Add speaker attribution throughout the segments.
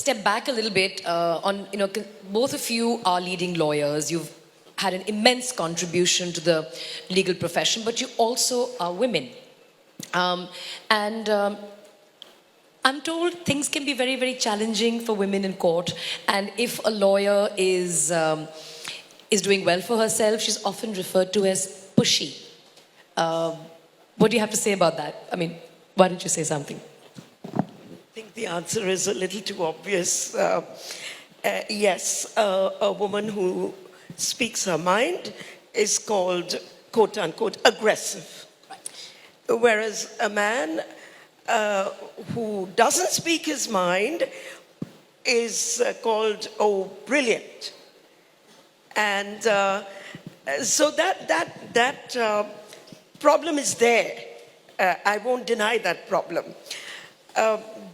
Speaker 1: step back a little bit on, both of you are leading lawyers. You've had an immense contribution to the legal profession, but you also are women. I'm told things can be very, very challenging for women in court. And if a lawyer is doing well for herself, she's often referred to as pushy. What do you have to say about that? I mean, why don't you say something?
Speaker 2: I think the answer is a little too obvious. Yes, a woman who speaks her mind is called, quote unquote, aggressive. Right. Whereas a man who doesn't speak his mind is called, brilliant. And so that problem is there. I won't deny that problem.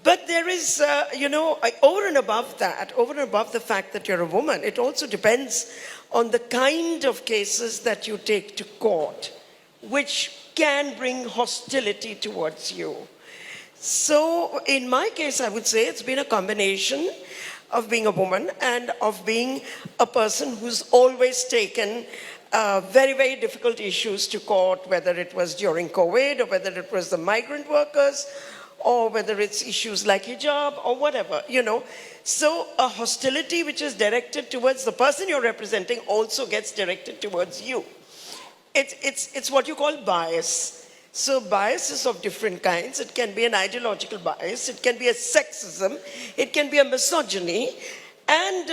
Speaker 2: But there is, over and above that, over and above the fact that you're a woman, it also depends on the kind of cases that you take to court, which can bring hostility towards you. So in my case, I would say it's been a combination of being a woman and of being a person who's always taken very, very difficult issues to court, whether it was during COVID or whether it was the migrant workers or whether it's issues like hijab or whatever, So a hostility which is directed towards the person you're representing also gets directed towards you. It's what you call bias. So bias is of different kinds. It can be an ideological bias. It can be a sexism. It can be a misogyny. And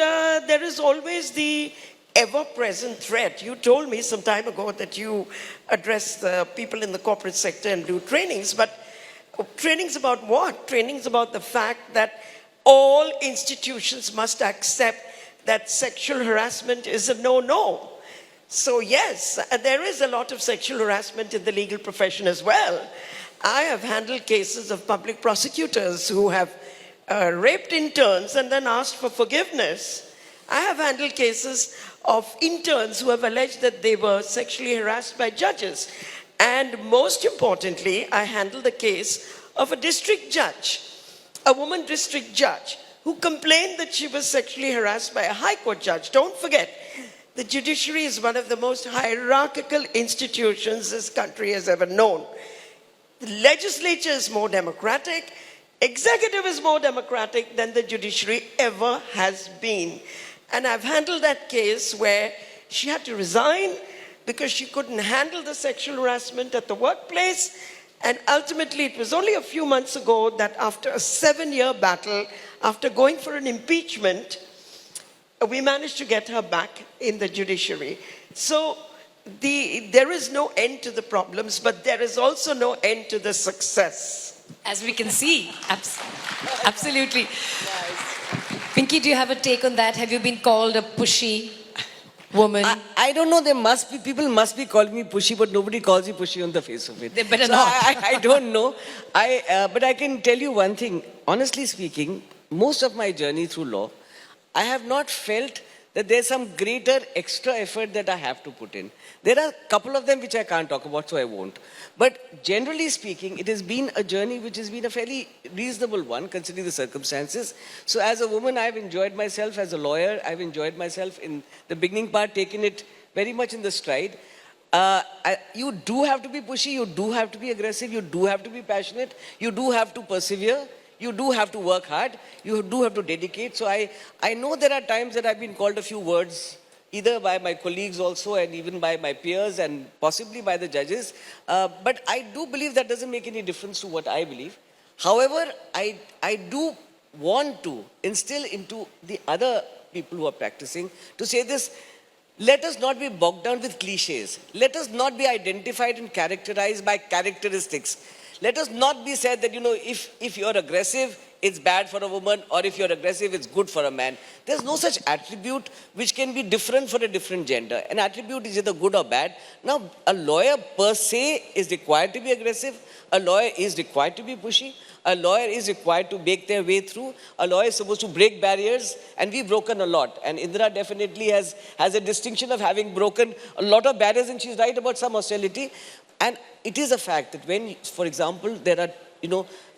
Speaker 2: there is always the ever-present threat. You told me some time ago that you address the people in the corporate sector and do trainings, but trainings about what? Trainings about the fact that all institutions must accept that sexual harassment is a no-no. So yes, there is a lot of sexual harassment in the legal profession as well. I have handled cases of public prosecutors who have raped interns and then asked for forgiveness. I have handled cases of interns who have alleged that they were sexually harassed by judges. And most importantly, I handled the case of a district judge, a woman district judge, who complained that she was sexually harassed by a high court judge. Don't forget, the judiciary is one of the most hierarchical institutions this country has ever known. The legislature is more democratic, executive is more democratic than the judiciary ever has been. And I've handled that case where she had to resign because she couldn't handle the sexual harassment at the workplace. And ultimately, it was only a few months ago that after a 7-year battle, after going for an impeachment, we managed to get her back in the judiciary. So there is no end to the problems, but there is also no end to the success.
Speaker 1: As we can see, absolutely. Nice. Pinky, do you have a take on that? Have you been called a pushy woman?
Speaker 3: I don't know, people must be calling me pushy, but nobody calls you pushy on the face of it.
Speaker 1: They better not.
Speaker 3: I don't know. But I can tell you one thing. Honestly speaking, most of my journey through law, I have not felt that there's some greater extra effort that I have to put in. There are a couple of them which I can't talk about, so I won't. But generally speaking, it has been a journey which has been a fairly reasonable one, considering the circumstances. So as a woman, I've enjoyed myself. As a lawyer, I've enjoyed myself in the beginning part, taking it very much in the stride. You do have to be pushy, you do have to be aggressive, you do have to be passionate, you do have to persevere. You do have to work hard. You do have to dedicate. So I know there are times that I've been called a few words, either by my colleagues also and even by my peers and possibly by the judges. But I do believe that doesn't make any difference to what I believe. However, I do want to instill into the other people who are practicing to say this: let us not be bogged down with cliches. Let us not be identified and characterized by characteristics. Let us not be said that, if you're aggressive, it's bad for a woman, or if you're aggressive, it's good for a man. There's no such attribute which can be different for a different gender. An attribute is either good or bad. Now, a lawyer per se is required to be aggressive. A lawyer is required to be pushy. A lawyer is required to make their way through. A lawyer is supposed to break barriers, and we've broken a lot. And Indira definitely has a distinction of having broken a lot of barriers, and she's right about some hostility. And it is a fact that when, for example, there are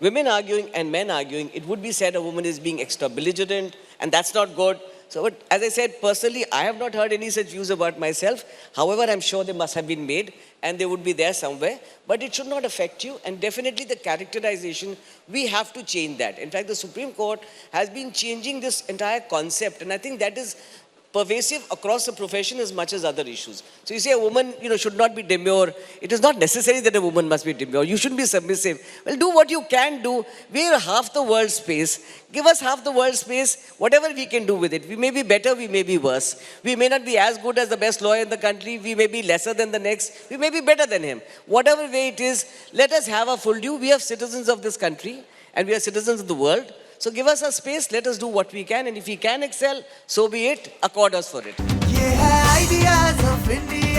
Speaker 3: women arguing and men arguing, it would be said a woman is being extra belligerent, and that's not good. So, but as I said, personally, I have not heard any such views about myself. However, I'm sure they must have been made, and they would be there somewhere. But it should not affect you, and definitely the characterization, we have to change that. In fact, the Supreme Court has been changing this entire concept, and I think that is pervasive across the profession as much as other issues. So you say a woman, should not be demure. It is not necessary that a woman must be demure. You shouldn't be submissive. Well, do what you can do. We are half the world's space. Give us half the world's space, whatever we can do with it. We may be better, we may be worse. We may not be as good as the best lawyer in the country. We may be lesser than the next. We may be better than him. Whatever way it is, let us have our full due. We are citizens of this country, and we are citizens of the world. So give us a space, let us do what we can, and if we can excel, so be it, accord us for it.
Speaker 4: ये है Ideas of India.